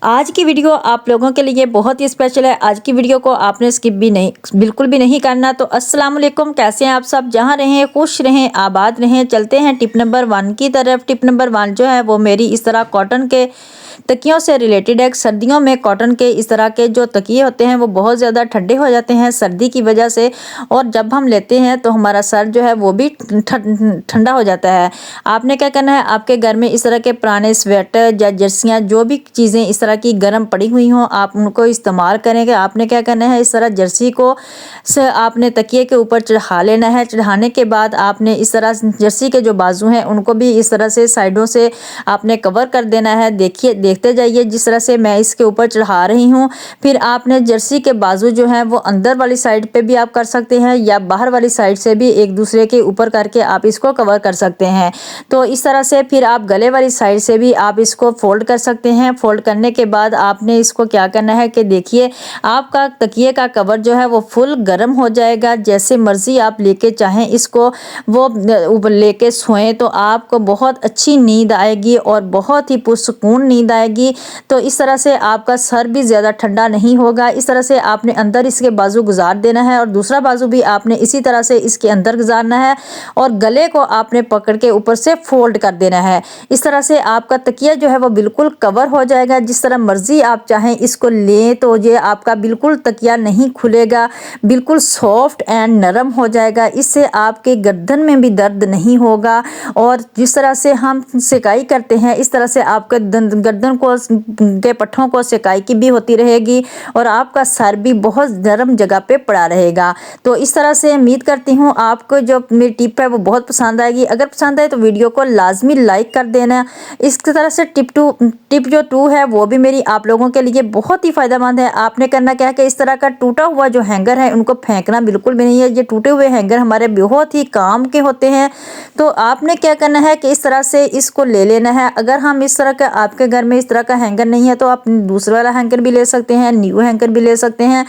आज की वीडियो आप लोगों के लिए बहुत ही स्पेशल है। आज की वीडियो को आपने स्किप भी नहीं, बिल्कुल भी नहीं करना। तो अस्सलाम वालेकुम, कैसे हैं आप सब? जहां रहें खुश रहें, आबाद रहें। चलते हैं टिप नंबर 1 की तरफ। टिप नंबर 1 जो है वो मेरी इस तरह कॉटन के तकियों से रिलेटेड है। सर्दियों में कॉटन के इस तरह के जो तकिए होते हैं वो बहुत ज़्यादा ठंडे हो जाते हैं सर्दी की वजह से, और जब हम लेते हैं तो हमारा सर जो है वो भी ठंडा हो जाता है। आपने क्या करना है, आपके घर में इस तरह के पुराने स्वेटर या जर्सियाँ जो भी चीज़ें इस तरह की गर्म पड़ी हुई हों, आप उनको इस्तेमाल करेंगे। आपने क्या करना है, इस तरह जर्सी को आपने तकिए के ऊपर चढ़ा लेना है। चढ़ाने के बाद आपने इस तरह जर्सी के जो बाजू हैं उनको भी इस तरह से साइडों से आपने कवर कर देना है। देखिए, देखते जाइए जिस तरह से मैं इसके ऊपर चढ़ा रही हूँ। फिर आपने जर्सी के बाजू जो हैं वो अंदर वाली साइड पे भी आप कर सकते हैं या बाहर वाली साइड से भी एक दूसरे के ऊपर करके आप इसको कवर कर सकते हैं। तो इस तरह से फिर आप गले वाली साइड से भी आप इसको फोल्ड कर सकते हैं। फोल्ड करने के बाद आपने इसको क्या करना है कि देखिए, आपका तकिए का कवर जो है वो फुल गर्म हो जाएगा। जैसे मर्जी आप लेके चाहें इसको वो लेके सोएं तो आपको बहुत अच्छी नींद आएगी और बहुत ही पुरसुकून नींद आएगी। तो इस तरह से आपका सर भी ज़्यादा ठंडा नहीं होगा। इस तरह से आपने अंदर इसके बाजू गुजार देना है और दूसरा बाजू भी आपने इसी तरह से इसके अंदर गुजारना है और गले को आपने पकड़ के ऊपर से फोल्ड कर देना है। इस तरह से आपका तकिया जो है वो बिल्कुल कवर हो जाएगा। जिस तरह मर्जी आप चाहें इसको लें तो ये आपका बिल्कुल तकिया नहीं खुलेगा, बिल्कुल सॉफ्ट एंड नरम हो जाएगा। इससे आपके गर्दन में भी दर्द नहीं होगा और जिस तरह से हम सिकाई करते हैं इस तरह से आपके गर्दन को के पट्ठों को सिकाई की भी होती रहेगी और आपका सर भी बहुत नरम जगह पे पड़ा रहेगा। तो इस तरह से उम्मीद करती हूँ आपको जो मेरी टिप है वो बहुत पसंद आएगी। अगर पसंद आए तो वीडियो को लाजमी लाइक कर देना। इस तरह से टिप जो 2 है वो भी मेरी आप लोगों के लिए बहुत ही फ़ायदेमंद है। आपने करना क्या है कि इस तरह का टूटा हुआ जो हैंगर है उनको फेंकना बिल्कुल भी नहीं है। ये टूटे हुए हैंगर हमारे बहुत ही काम के होते हैं। तो आपने क्या करना है कि इस तरह से इसको ले लेना है। अगर हम इस तरह का आपके घर में इस तरह का हैंगर नहीं है तो आप दूसरा वाला हैंगर भी ले सकते हैं, न्यू हैंगर भी ले सकते हैं।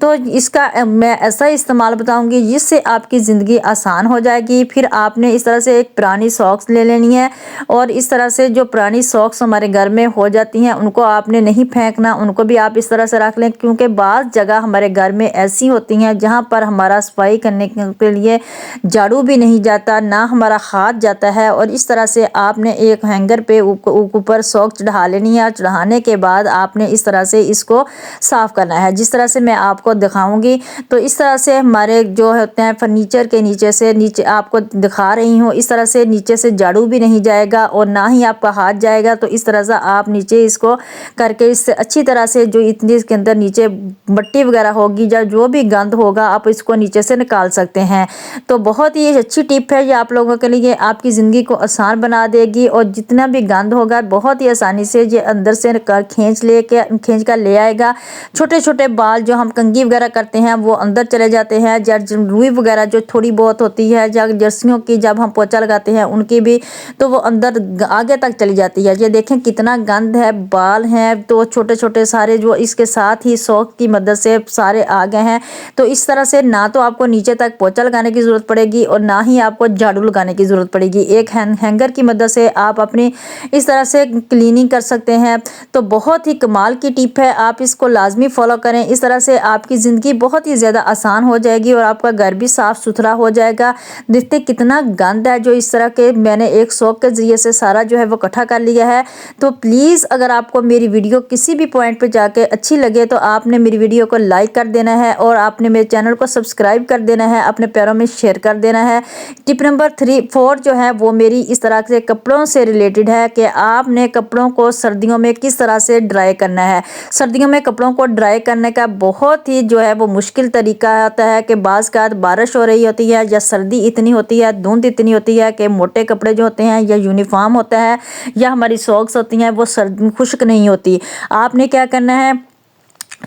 तो इसका मैं ऐसा इस्तेमाल बताऊंगी जिससे आपकी ज़िंदगी आसान हो जाएगी। फिर आपने इस तरह से एक पुरानी सॉक्स ले लेनी है और इस तरह से जो पुरानी सॉक्स हमारे घर में हो जाती हैं उनको आपने नहीं फेंकना, उनको भी आप इस तरह से रख लें, क्योंकि बाज़ जगह हमारे घर में ऐसी होती हैं जहाँ पर हमारा सफाई करने के लिए झाड़ू भी नहीं जाता, ना हमारा हाथ जाता है। और इस तरह से आपने एक हैंगर पे ऊपर सॉक्स चढ़ा लेनी है। चढ़ाने के बाद आपने इस तरह से इसको साफ़ करना है जिस तरह से मैं आपको दिखाऊंगी। तो इस तरह से हमारे जो होते हैं फर्नीचर के नीचे आपको दिखा रही हूँ, इस तरह से नीचे से झाड़ू भी नहीं जाएगा और ना ही आपका हाथ जाएगा। तो इस तरह से आप नीचे इसको करके इससे अच्छी तरह से जो इतनी इसके अंदर नीचे मट्टी वगैरह होगी या जो भी गंद होगा आप इसको नीचे से निकाल सकते हैं। तो बहुत ही अच्छी टिप है ये आप लोगों के लिए, आपकी ज़िंदगी को आसान बना देगी और जितना भी गंद होगा बहुत ही आसानी से ये अंदर से खींच कर ले आएगा। छोटे छोटे बाल जो हम कंघी वगैरह करते हैं वो अंदर चले जाते हैं, या रुई वगैरह जो थोड़ी बहुत होती है या जर्सियों की जब हम पोछा लगाते हैं उनकी भी, तो वो अंदर आगे तक चली जाती है। ये देखें कितना गंद है, बाल हैं तो छोटे छोटे सारे जो इसके साथ ही सॉक की मदद से सारे आ गए हैं। तो इस तरह से ना तो आपको नीचे तक पोछा लगाने की ज़रूरत पड़ेगी और ना ही आपको झाड़ू लगाने की ज़रूरत पड़ेगी। एक हैंगर की मदद से आप अपनी इस तरह से क्लीनिंग कर सकते हैं। तो बहुत ही कमाल की टिप है, आप इसको लाजमी फॉलो करें। इस तरह से आपकी ज़िंदगी बहुत ही ज़्यादा आसान हो जाएगी और आपका घर भी साफ़ सुथरा हो जाएगा। देखते कितना गंद है जो इस तरह के मैंने एक सॉक के ज़रिए से सारा जो है वो इकट्ठा कर लिया है। तो प्लीज़ अगर आपको मेरी वीडियो किसी भी पॉइंट पे जाके अच्छी लगे तो आपने मेरी वीडियो को लाइक कर देना है और आपने मेरे चैनल को सब्सक्राइब कर देना है, अपने प्यारों में शेयर कर देना है। टिप नंबर 4 जो है वो मेरी इस तरह से कपड़ों से रिलेटेड है कि आपने कपड़ों को सर्दियों में किस तरह से ड्राई करना है। सर्दियों में कपड़ों को ड्राई करने का बहुत ही जो है वो मुश्किल तरीका आता है कि बाज़ का बारिश हो रही होती है या सर्दी इतनी होती है, धुंध इतनी होती है कि मोटे कपड़े जो होते हैं या यूनिफॉर्म होता है या हमारी सॉक्स होती हैं वो सर्द खुश्क नहीं होती। आपने क्या करना है,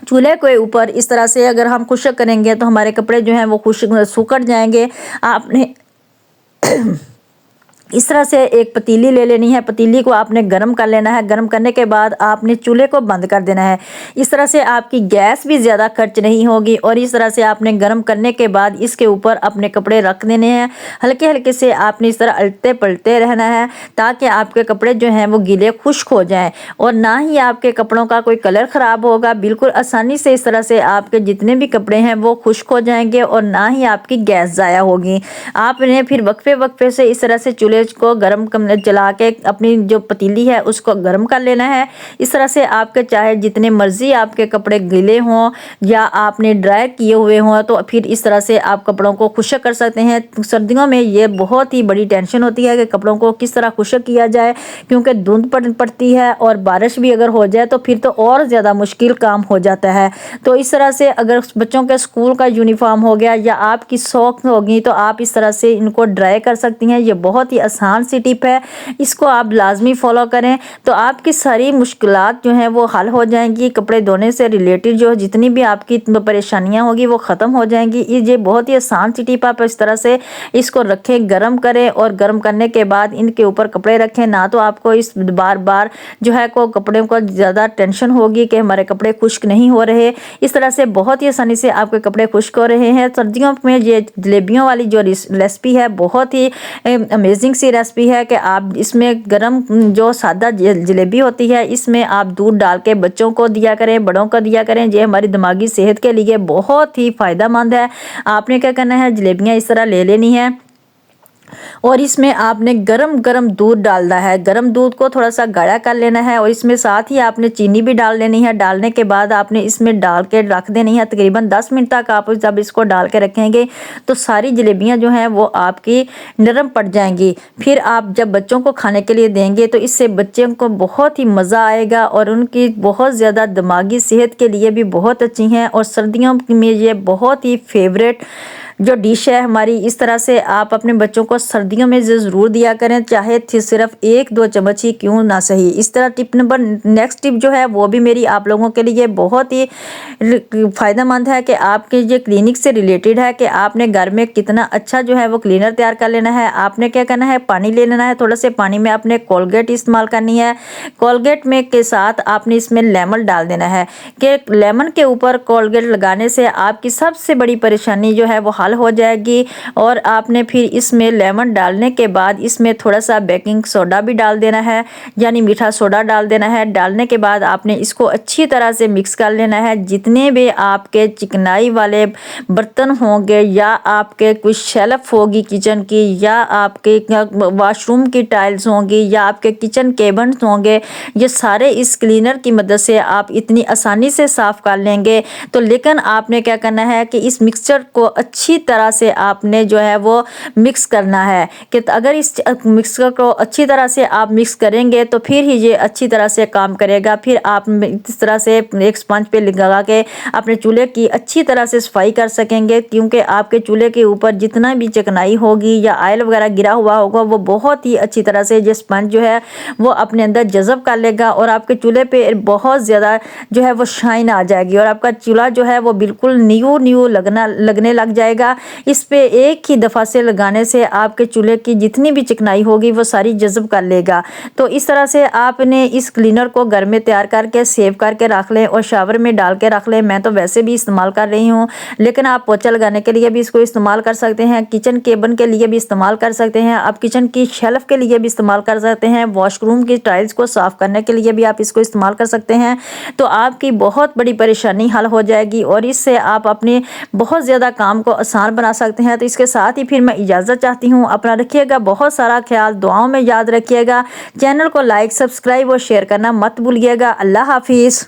चूल्हे के ऊपर इस तरह से अगर हम खुश्क करेंगे तो हमारे कपड़े जो हैं वो खुश्क सूख जाएंगे। आपने इस तरह से एक पतीली ले लेनी है। पतीली को आपने गर्म कर लेना है। गर्म करने के बाद आपने चूल्हे को बंद कर देना है। इस तरह से आपकी गैस भी ज़्यादा खर्च नहीं होगी। और इस तरह से आपने गर्म करने के बाद इसके ऊपर अपने कपड़े रख देने हैं। हल्के हल्के से आपने इस तरह उलटते पलटते रहना है ताकि आपके कपड़े जो हैं वो गीले खुश्क हो जाएं और ना ही आपके कपड़ों का कोई कलर ख़राब होगा। बिल्कुल आसानी से इस तरह से आपके जितने भी कपड़े हैं वो खुश्क हो जाएंगे और ना ही आपकी गैस ज़ाया होगी। आपने फिर वक्फे वक्फे से इस तरह से चूल्हे को गर्म जला के अपनी जो पतीली है उसको गर्म कर लेना है। इस तरह से आपके चाहे जितने मर्जी आपके कपड़े गीले हों या आपने ड्राई किए हुए हों तो फिर इस तरह से आप कपड़ों को खुश्क कर सकते हैं। सर्दियों में ये बहुत ही बड़ी टेंशन होती है कि कपड़ों को किस तरह खुश्क किया जाए, क्योंकि धुंध पड़ती है और बारिश भी अगर हो जाए तो फिर तो और ज़्यादा मुश्किल काम हो जाता है। तो इस तरह से अगर बच्चों के स्कूल का यूनिफॉर्म हो गया या आपकी सॉक्स होगी तो आप इस तरह से इनको ड्राई कर सकती हैं। ये बहुत ही आसान सी टिप है, इसको आप लाजमी फॉलो करें तो आपकी सारी मुश्किलात जो हैं वो हल हो जाएंगी। कपड़े धोने से रिलेटेड जो जितनी भी आपकी परेशानियां होगी वो ख़त्म हो जाएंगी। ये बहुत ही आसान सी टिप, आप इस तरह से इसको रखें, गर्म करें और गर्म करने के बाद इनके ऊपर कपड़े रखें। ना तो आपको इस बार बार जो है को कपड़े को ज़्यादा टेंशन होगी कि हमारे कपड़े खुश्क नहीं हो रहे। इस तरह से बहुत ही आसानी से आपके कपड़े खुश्क हो रहे हैं। सर्दियों में ये जलेबियों वाली जो रेसिपी है बहुत ही अमेजिंग सी रेसिपी है कि आप इसमें गरम जो सादा जलेबी होती है इसमें आप दूध डाल के बच्चों को दिया करें, बड़ों को दिया करें। ये हमारी दिमागी सेहत के लिए बहुत ही फ़ायदेमंद है। आपने क्या करना है, जलेबियाँ इस तरह ले लेनी है और इसमें आपने गरम गरम दूध डालना है। गरम दूध को थोड़ा सा गाढ़ा कर लेना है और इसमें साथ ही आपने चीनी भी डाल लेनी है। डालने के बाद आपने इसमें डाल के रख देनी है तकरीबन 10 मिनट तक। आप जब इसको डाल के रखेंगे तो सारी जलेबियां जो हैं वो आपकी नरम पड़ जाएंगी। फिर आप जब बच्चों को खाने के लिए देंगे तो इससे बच्चों को बहुत ही मज़ा आएगा और उनकी बहुत ज़्यादा दिमागी सेहत के लिए भी बहुत अच्छी हैं। और सर्दियों में ये बहुत ही फेवरेट जो डिश है हमारी। इस तरह से आप अपने बच्चों को सर्दियों में ज़रूर दिया करें, चाहे सिर्फ 1-2 चम्मच ही क्यों ना सही। इस तरह नेक्स्ट टिप जो है वो भी मेरी आप लोगों के लिए बहुत ही फ़ायदेमंद है कि आपके ये क्लिनिक से रिलेटेड है कि आपने घर में कितना अच्छा जो है वो क्लीनर तैयार कर लेना है। आपने क्या करना है, पानी ले लेना है। थोड़ा से पानी में आपने कोलगेट इस्तेमाल करनी है। कोलगेट में के साथ आपने इसमें लेमन डाल देना है कि लेमन के ऊपर कोलगेट लगाने से आपकी सबसे बड़ी परेशानी जो है वो हल हो जाएगी। और आपने फिर इसमें लेमन डालने के बाद इसमें थोड़ा सा बेकिंग सोडा भी डाल देना है, यानी मीठा सोडा डाल देना है। डालने के बाद आपने इसको अच्छी तरह से मिक्स कर लेना है। जितने भी आपके चिकनाई वाले बर्तन होंगे या आपके कुछ शेल्फ होगी किचन की या आपके वॉशरूम की टाइल्स होंगी या आपके किचन केबिनेट्स होंगे, ये सारे इस क्लीनर की मदद से आप इतनी आसानी से साफ़ कर लेंगे। तो लेकिन आपने क्या करना है कि इस मिक्सचर को अच्छी तरह से आपने जो है वो मिक्स करना है कि अगर इस मिक्सचर को अच्छी तरह से आप मिक्स करेंगे तो फिर ही ये अच्छी तरह से काम करेगा। फिर आप इस तरह से एक स्पंज पे लगा के अपने चूल्हे की अच्छी तरह से सफाई कर सकेंगे, क्योंकि आपके चूल्हे के ऊपर जितना भी चिकनाई होगी या ऑयल वगैरह गिरा हुआ होगा वो बहुत ही अच्छी तरह से ये स्पंज जो है वो अपने अंदर जज़ब कर लेगा और आपके चूल्हे पे बहुत ज़्यादा जो है वो शाइन आ जाएगी और आपका चूल्हा जो है वो बिल्कुल न्यू लगने लग जाएगा। इस पे एक ही दफ़ा से लगाने से आपके चूल्हे की जितनी भी चिकनाई होगी वो सारी जज़ब कर लेगा। तो इस तरह से आपने इस क्लीनर को घर में तैयार करके सेव करके रख लें और शावर में डाल के रख लें। मैं तो वैसे भी इस्तेमाल कर रही हूँ, लेकिन आप पोछा लगाने के लिए भी इसको इस्तेमाल कर सकते हैं, किचन केबिन के लिए भी इस्तेमाल कर सकते हैं, आप किचन की शेल्फ के लिए भी इस्तेमाल कर सकते हैं, वॉशरूम की टाइल्स को साफ़ करने के लिए भी आप इसको इस्तेमाल कर सकते हैं। तो आपकी बहुत बड़ी परेशानी हल हो जाएगी और इससे आप अपने बहुत ज़्यादा काम को आसान बना सकते हैं। तो इसके साथ ही फिर मैं इजाज़त चाहती हूँ। अपना रखिएगा बहुत सारा ख्याल, दुआओं में याद रखिएगा। चैनल को लाइक, सब्सक्राइब और शेयर करना मत भूलिएगा। अल्लाह हाफिज़।